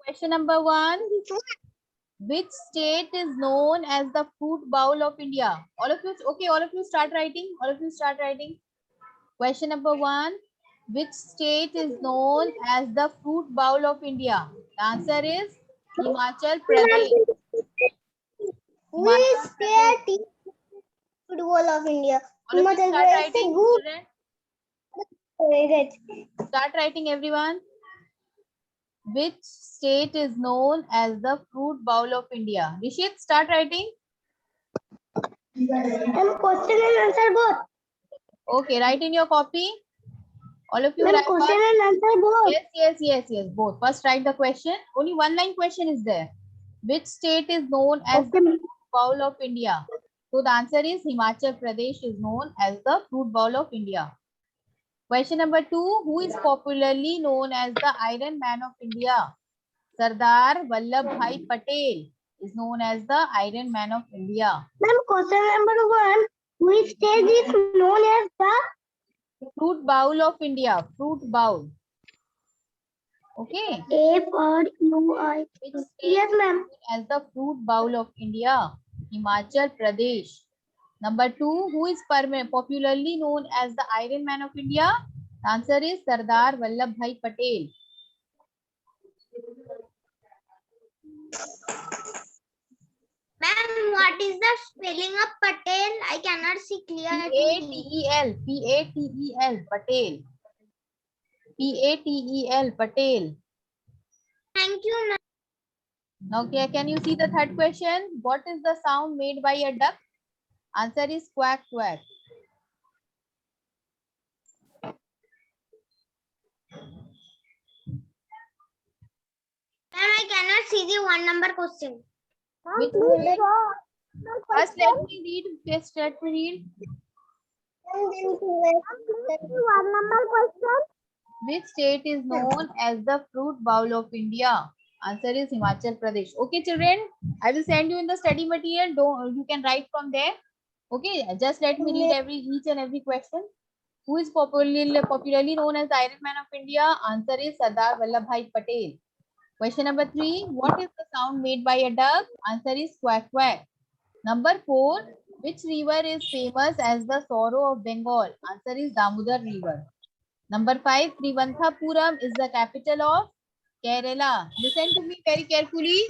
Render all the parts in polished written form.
Question number 1. Which state is known as the fruit bowl of India? All of you, okay, all of you start writing. All of you start writing. Question number 1. Which state is known as the fruit bowl of India? The answer is Himachal Pradesh. Which state is football of India? All of you start writing, children. Good. Start writing, everyone. Which state is known as the fruit bowl of India? Rishit, start writing. Question and answer both. Okay, write in your copy. All of you Ma'am, write question first. and answer both. Yes, both. First write the question. Only one line question is there. Which state is known as the fruit bowl of India? So the answer is Himachal Pradesh is known as the fruit bowl of India. Question number 2. Who is popularly known as the Iron Man of India? Sardar Vallabhbhai Patel is known as the Iron Man of India. Ma'am, question number 1. Which state is known as the Fruit bowl of India. Fruit bowl. Okay. A-R-U-I. Which state Yes, ma'am. as the fruit bowl of India? Himachal Pradesh. Number 2, who is popularly known as the Iron Man of India? The answer is Sardar Vallabhbhai Patel. Ma'am, what is the spelling of Patel? I cannot see clearly. P-A-T-E-L. P-A-T-E-L. Patel. P-A-T-E-L. Patel. Thank you, ma'am. Okay, can you see the third question? What is the sound made by a duck? Answer is quack quack. Ma'am, I cannot see the 1 number question. Which one? First let me read. First let me read. 1 number question. Which state is known as the fruit bowl of India? Answer is Himachal Pradesh. Okay, children, I will send you in the study material. You can write from there. Okay, just let me read each and every question. Who is popularly known as the Iron Man of India? Answer is Sardar Vallabhbhai Patel. Question number 3. What is the sound made by a duck? Answer is quack quack. Number 4. Which river is famous as the sorrow of Bengal? Answer is Damodar River. Number 5. Trivandhapuram is the capital of Kerala. Listen to me very carefully.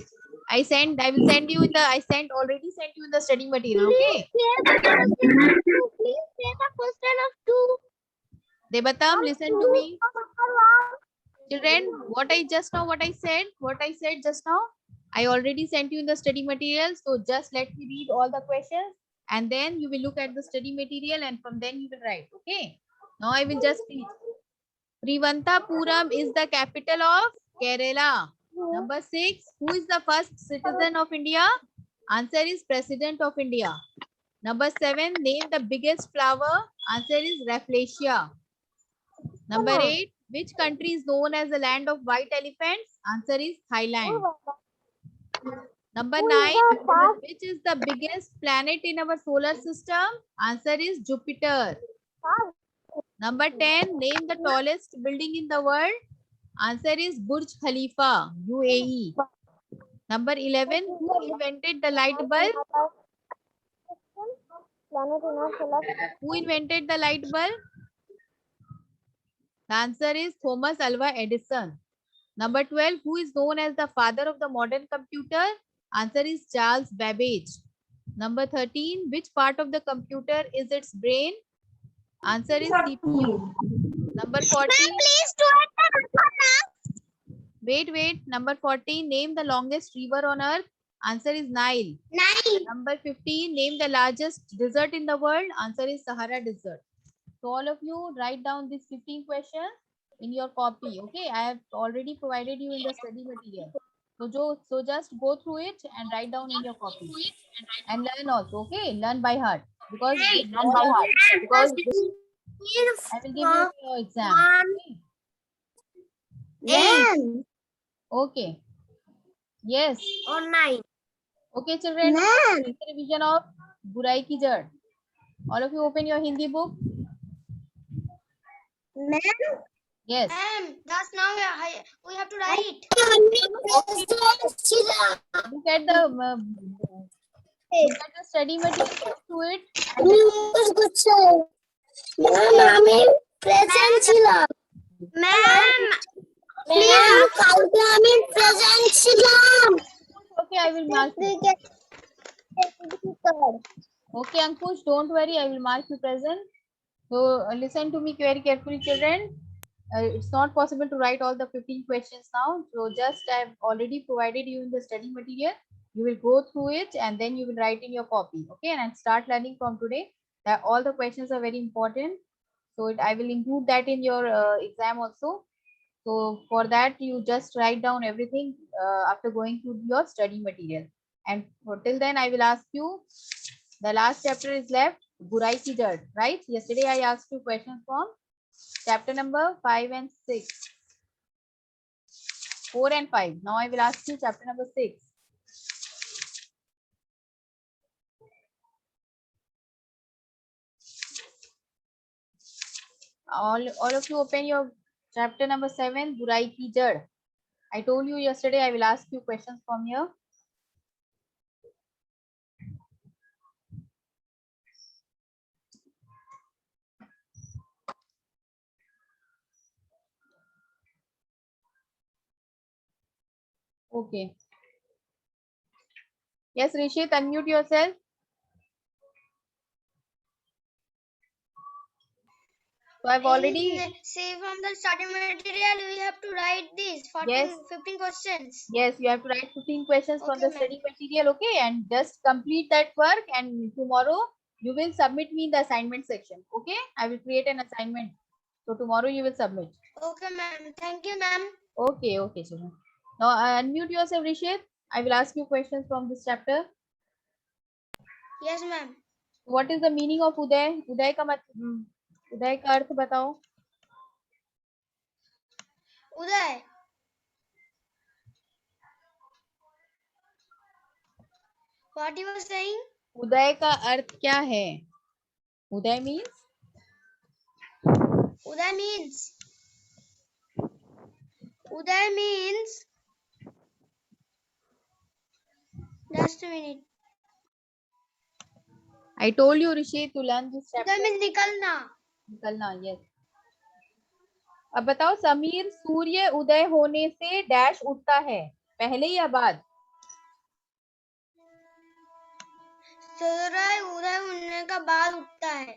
I already sent you in the study material. Okay. Please say the question of 2. Debatam, listen to me. Children, what I said just now, I already sent you in the study material. So just let me read all the questions and then you will look at the study material and from then you will write. Okay. Now I will just read. Trivandhapuram is the capital of Kerala. Number 6. Who is the first citizen of India? Answer is President of India. Number 7. Name the biggest flower. Answer is Rafflesia. Number 8. Which country is known as the land of white elephants? Answer is Thailand. Number 9. Which is the biggest planet in our solar system? Answer is Jupiter. Number 10. Name the tallest building in the world. Answer is Burj Khalifa, UAE. Number 11. Who invented the light bulb? Who invented the light bulb? The answer is Thomas Alva Edison. Number 12. Who is known as the father of the modern computer? Answer is Charles Babbage. Number 13. Which part of the computer is its brain? Answer is CPU. Number 14. Please do it. Wait. Number 14. Name the longest river on earth. Answer is Nile. Number 15. Name the largest desert in the world. Answer is Sahara Desert. So all of you write down these 15 questions in your copy. Okay, I have already provided you in the study material. So just go through it and write down in your copy and learn also. Okay, learn by heart because I will give you your exam. Okay. Yes. Okay. Yes. Or 9. Okay, children. Ma'am. Revision of Burai Ki Jad. All of you open your Hindi book. Ma'am. Yes. Ma'am, just now we have to write. Look at the study material. Go through it. And আমি present ছিলাম Ma'am, ma'am কালকে আমি present ছিলাম okay, I will mark you. Okay, Ankush, don't worry. I will mark you present. So listen to me very carefully, children. It's not possible to write all the 15 questions now. So just I've already provided you in the study material. You will go through it and then you will write in your copy. Okay, and start learning from today. That all the questions are very important. So I will include that in your exam also. So for that, you just write down everything after going through your study material. And for till then, I will ask you. The last chapter is left. Burai ki jad, right? Yesterday I asked you questions from chapter number 5 and 6. 4 and 5. Now I will ask you chapter number 6. All of you open your chapter number 7, Burai ki jad. I told you yesterday I will ask you questions from here. Okay. Yes, Rishit, unmute yourself. So I've already. See, from the study material, we have to write these 14, Yes. 15 questions. Yes, you have to write 15 questions from Okay, the ma'am. study material. Okay, and just complete that work. And tomorrow you will submit me in the assignment section. Okay, I will create an assignment. So tomorrow you will submit. Okay, ma'am. Thank you, ma'am. Okay, okay, children. Now unmute yourself, Rishit. I will ask you questions from this chapter. Yes, ma'am. What is the meaning of Uday? Uday का Uday का अर्थ बताओ. Uday. What you were saying? उदय का अर्थ क्या है? उदय means? Uday means. Uday means. Just a minute. I told you, Rishi, to learn this chapter. Uday means निकलना. निकलना, yes. अब बताओ, समीर सूर्य उदय होने से डैश उठता है, पहले या बाद? सूर्य उदय होने का बाद उठता है.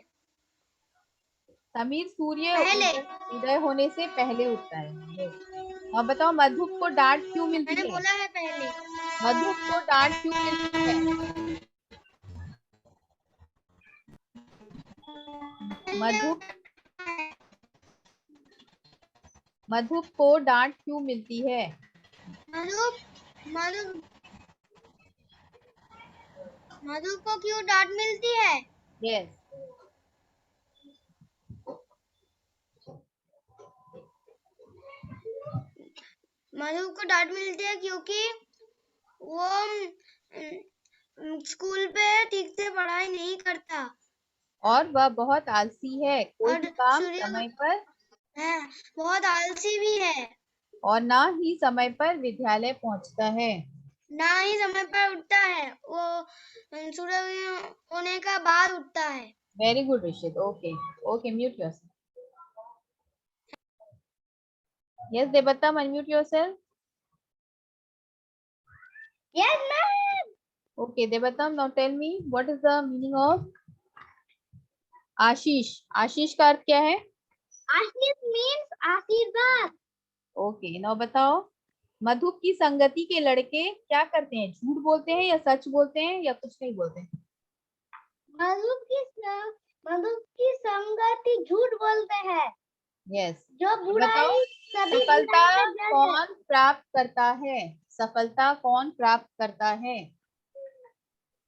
समीर सूर्य पहले. उदय होने से पहले उठता है. अब बताओ, मधुप को डांट क्यों मिलती मैंने है? बोला है पहले. मधुप को डांट क्यों मिलती है? मधुप को डांट क्यों मिलती है? मधुप को क्यों डांट मिलती है? यस. मधुप को डांट मिलती है क्योंकि वो स्कूल पे ठीक से पढ़ाई नहीं करता और वह बहुत आलसी है, कोई भी काम समय पर है, बहुत आलसी भी है और ना ही समय पर विद्यालय पहुंचता है. ना ही समय पर उठता है, वो सूर्य होने का बाद उठता है. Very good Rishit. Okay okay, mute yourself. Yes Devattam, unmute yourself. Yes, ma'am. Okay, Devatam, now tell me what is the meaning of आशीष? आशीष का अर्थ क्या है? आशीष means आशीर्वाद. ओके, नाउ बताओ, मधुप की संगति के लड़के क्या करते हैं? झूठ बोलते हैं या सच बोलते हैं या कुछ नहीं बोलते हैं? मधुप की संगति झूठ बोलते हैं. यस. जो बुराई सभी सफलता कौन प्राप्त करता है? सफलता कौन प्राप्त करता है?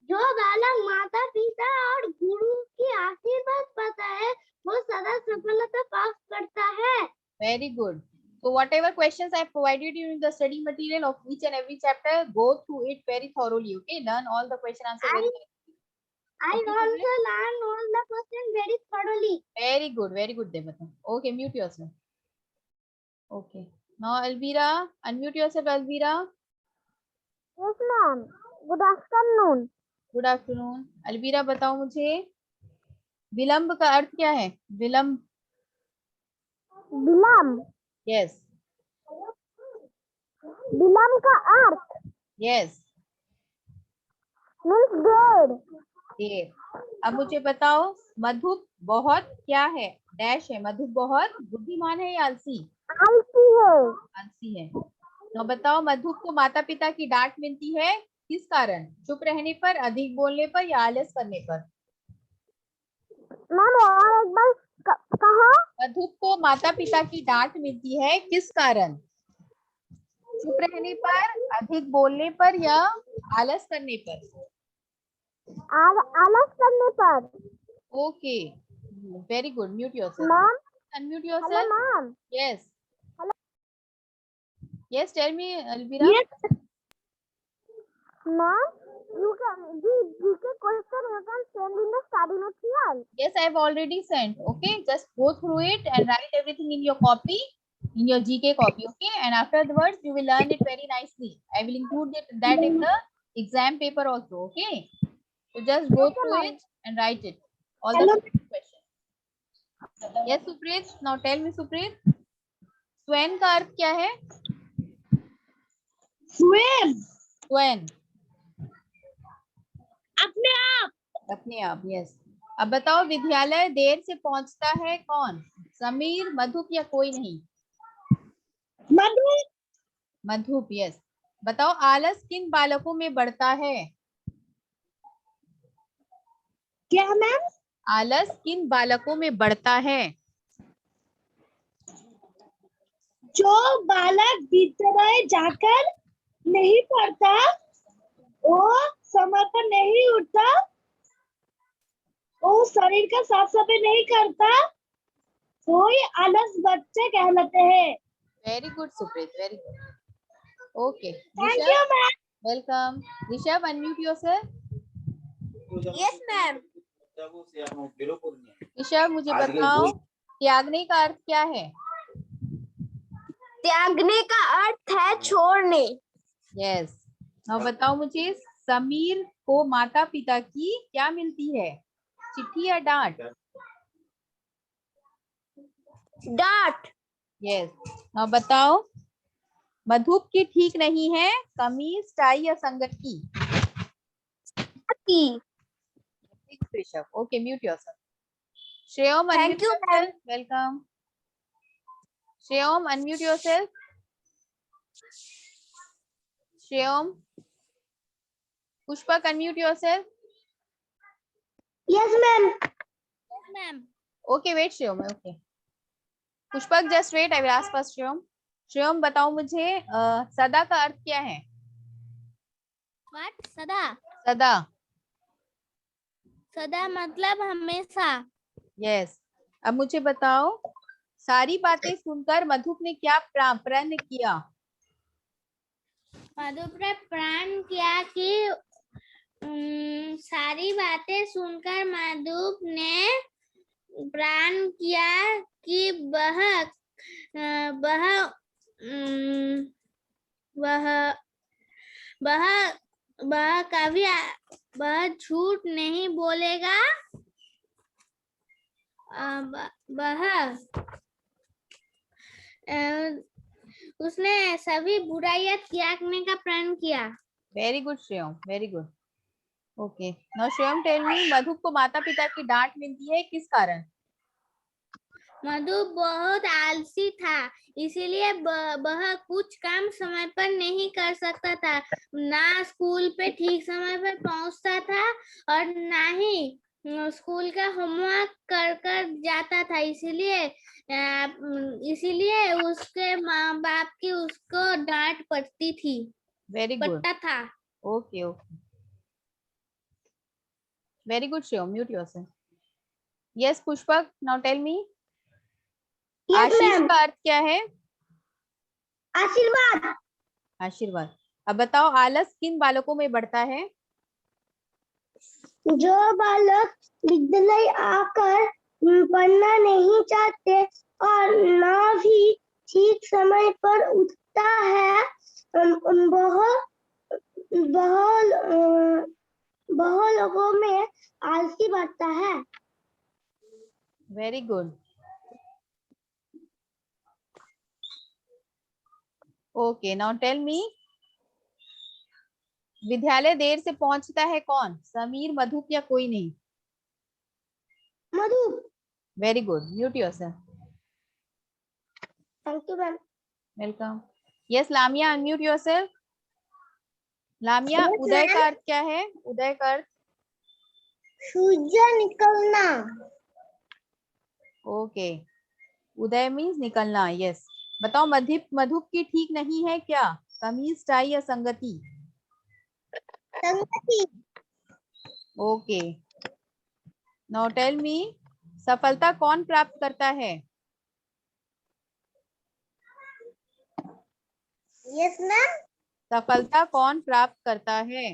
जो बालक माता पिता और गुरु की आशीर्वाद पाता है, वो सदा सफलता प्राप्त करता है. Very good. So whatever questions I have provided you in the study material of each and every chapter, go through it very thoroughly. Okay, learn all the question answer very thoroughly. I also learned all the questions very thoroughly. Very good, Devatam. Okay, mute yourself. Okay. Now Alvira, unmute yourself, Alvira. Yes, ma'am. Good afternoon. Good afternoon. Alvira बताओ मुझे विलंब का अर्थ क्या है? विलंब। विलंब। Yes विलंब का अर्थ यस मीन्स देर। देर। अब मुझे बताओ मधुप बहुत क्या है? डैश है। मधुप बहुत बुद्धिमान है या आलसी? आलसी है। आलसी है। तो बताओ मधुप को माता पिता की डांट मिलती है किस कारण? चुप रहने पर, अधिक बोलने पर या आलस करने पर? मैम और एक बार कहा। मधुप को माता पिता की डांट मिलती है किस कारण? चुप रहने पर, अधिक बोलने पर या आलस करने पर? आलस करने पर। Okay very good. Mute yourself. Ma'am. Unmute hello yourself. Ma'am. Yes hello. Yes tell me Alvira. Ma'am, you can GK question you can send in the study material. Yes, I have already sent. Okay, just go through it and write everything in your copy, in your GK copy. Okay, and afterwards you will learn it very nicely. I will include that in the exam paper also. Okay, so just go Okay, through ma'am. it and write it. All Hello. the questions. Yes, Supreet. Now tell me, Supreet. स्वयं का अर्थ क्या है? स्वयं। स्वयं अपने आप। अपने आप। यस। अब बताओ विद्यालय देर से पहुंचता है कौन? समीर, मधुप या कोई नहीं? मधुप। मधुप। यस। बताओ आलस किन बालकों में बढ़ता है? क्या मैम? आलस किन बालकों में बढ़ता है? जो बालक विद्यालय जाकर नहीं पढ़ता, वो समय पर नहीं उठता, वो शरीर का साफ सफाई नहीं करता, वो ही आलस बच्चे कहलाते हैं। Very good Supreet, very good. Okay thank you ma'am. Welcome. Rishabh unmute yourself. Yes ma'am. Rishabh मुझे बताओ त्यागने का अर्थ क्या है? त्यागने का अर्थ है छोड़ने। यस। अब बताओ मुझे समीर को माता पिता की क्या मिलती है? चिट्ठी या डांट? डांट। यस। अब बताओ मधुप की ठीक नहीं है कमीज, टाई या संगति? Rishabh. Okay mute yourself. Shreyam Thank unmute you, yourself. Welcome. Shreyam unmute yourself. Shreyam. Pushpak unmute yourself. Yes, ma'am. Yes, ma'am. Okay wait Shreyam. Okay Pushpak just wait, I will ask first Shreyam. Shreyam बताओ मुझे सदा का अर्थ क्या है? What? सदा। सदा। सदा मतलब हमेशा। यस। अब मुझे बताओ सारी बातें सुनकर मधुप ने क्या प्रण किया? मधुप ने प्रण किया कि सारी बातें सुनकर मधुप ने प्रण किया कि वह कभी वह झूठ नहीं बोलेगा। उसने सभी बुराइयां त्यागने का प्रण किया। Very good Shreyam, very good. Okay now Shreyam tell me Madhup को माता पिता की डांट मिलती है किस कारण? मधुप बहुत आलसी था, इसीलिए वह कुछ काम समय पर नहीं कर सकता था, ना स्कूल पे ठीक समय पर पहुंचता था और ना ही स्कूल का होमवर्क कर जाता था। इसीलिए उसके माँ बाप की उसको डांट पड़ती थी। Very good. पड़ता था। Okay okay very good Shreyam, mute yourself. Yes Pushpak now tell me आशीष का अर्थ क्या है? आशीर्वाद। आशीर्वाद। अब बताओ आलस किन बालकों में बढ़ता है? जो बालक विद्यालय आकर पढ़ना नहीं चाहते और ना भी ठीक समय पर उठता है, बहुत बहुत बहुत लोगों में आलसी बढ़ता है। Very good. Okay, now tell me, विद्यालय देर से पहुंचता है कौन? समीर, मधुप या कोई नहीं? मधु। Very good, mute yourself. Thank you ma'am. Welcome. Yes Lamia, unmute yourself. Lamia, Yes, उदय ma'am. का अर्थ क्या है? उदय का अर्थ? सूर्य निकलना। ओके, उदय मीन्स निकलना। यस, बताओ मधुप, मधुप की ठीक नहीं है क्या? कमीज, टाई या संगति? संगति। ओके, नाउ टेल मी, सफलता कौन प्राप्त करता है? Yes ma'am. सफलता कौन प्राप्त करता है?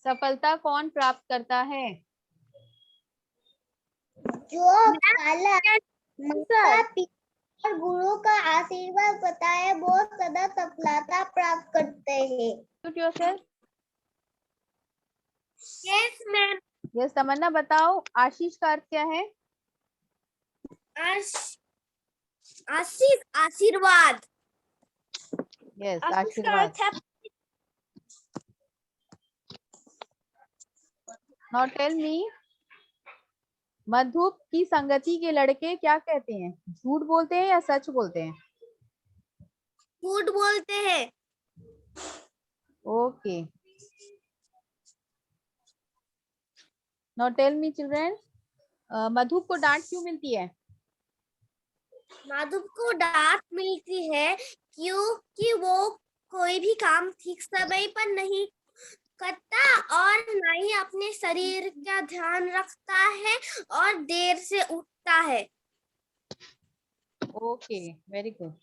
सफलता कौन प्राप्त करता है? जो बालक माता पिता और गुरु का आशीर्वाद पाता है वो सदा सफलता प्राप्त करते हैं। Mute yourself. Yes ma'am. Yes Tamanna, बताओ आशीष का अर्थ क्या है? आशीष आशीर्वाद। यस, आशीर्वाद। नाउ टेल मी, मधुप की संगति के लड़के क्या कहते हैं? झूठ बोलते हैं या सच बोलते हैं? झूठ बोलते हैं। Okay, now tell me children, Madhup को डांट क्यों मिलती है? माधव को डांट मिलती है क्योंकि वो कोई भी काम ठीक समय पर नहीं करता और ना ही अपने शरीर का ध्यान रखता है और देर से उठता है। Okay, very good,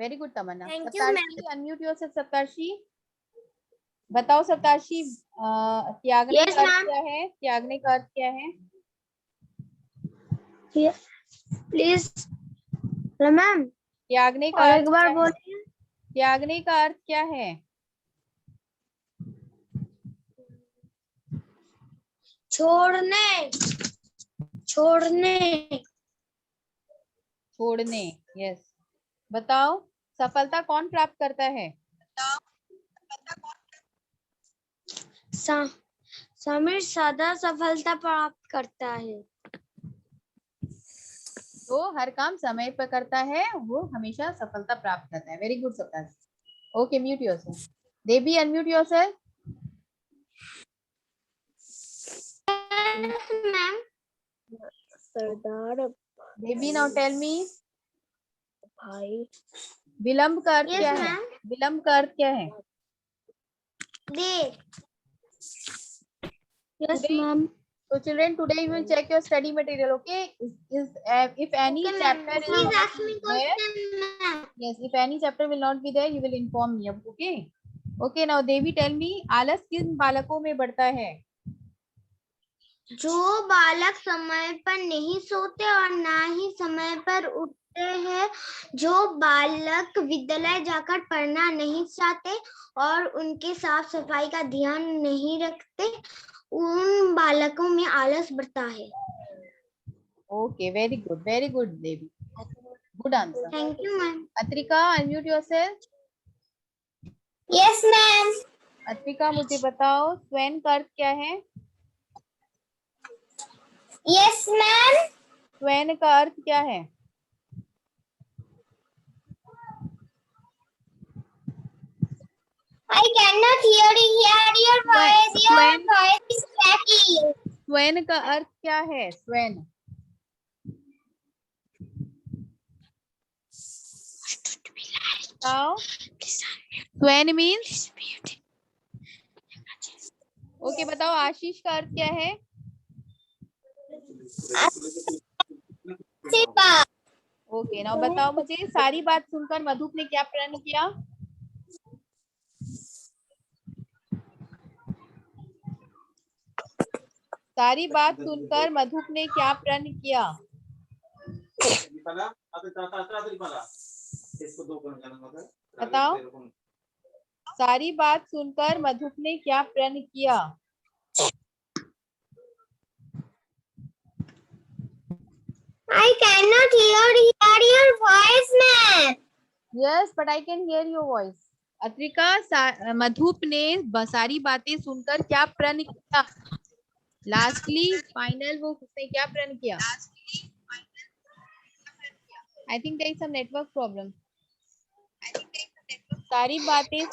very good Tamanna. Thank you, ma'am. Saptarshi, unmute yourself. Saptarshi, बताओ सप्तार्शी, त्यागने Yes, का अर्थ ma'am. क्या है? त्यागने का अर्थ क्या है? प्लीज मैम त्यागने का और अर्थ एक बार क्या है? बोलिए। त्यागने का अर्थ क्या है? छोड़ने। छोड़ने। छोड़ने। यस, बताओ सफलता कौन प्राप्त करता है? समीर सदा सफलता प्राप्त करता है। तो हर काम समय पर करता है, वो हमेशा सफलता प्राप्त करता है। Very good Saptarshi. Okay, mute yourself. Devi, unmute yourself. Ma'am. Sardar Devi, now tell me, भाई। विलंब का अर्थ Yes, क्या है? ma'am. विलंब का अर्थ क्या है? देर। Yes, Today- ma'am. So children, today you will check your study material. Okay, if any Okay, ma'am. chapter is Please not ask me there, question, ma'am. yes, if any chapter will not be there, you will inform me. Okay, okay. Now Devi, tell me, आलस किन बालकों में बढ़ता है? जो बालक समय पर नहीं सोते और ना ही समय पर उठते हैं, जो बालक विद्यालय जाकर पढ़ना नहीं चाहते और उनके साफ सफाई का ध्यान नहीं रखते, उन बालकों में आलस बढ़ता है। Okay, very good, Devi. Good answer. Thank you ma'am. Atrika, unmute yourself. Yes ma'am. Atrika, मुझे बताओ स्वयं का अर्थ क्या है? Yes ma'am. स्वयं का अर्थ क्या है? I cannot hear your voice. Your Swen. voice is cracking. स्वयं का अर्थ क्या है? स्वयं, बताओ। स्वयं मीन्स, ओके, बताओ आशीष का अर्थ क्या है? ओके, नाउ बताओ मुझे, सारी बात सुनकर मधुप ने क्या प्रण किया? सारी बात सुनकर मधुप ने क्या प्रण किया? बताओ। सारी बात सुनकर मधुप ने क्या प्रण किया? I cannot hear your voice, ma'am. Yes, but I can hear your voice. अत्रिका, मधुप ने सारी बातें सुनकर क्या प्रण किया? लास्टली फाइनल वो उसने क्या प्रण किया? I think there is some network problem. सारी बातें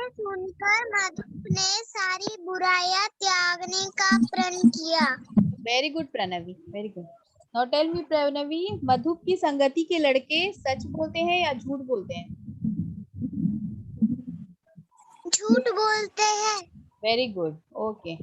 सुनकर मधुप ने सारी बुराइयां त्यागने का प्रण किया। Very good Pranavi, very good. Now tell me Pranavi, Madhup की संगति के लड़के सच बोलते हैं या झूठ बोलते हैं? झूठ बोलते हैं। Very good, okay.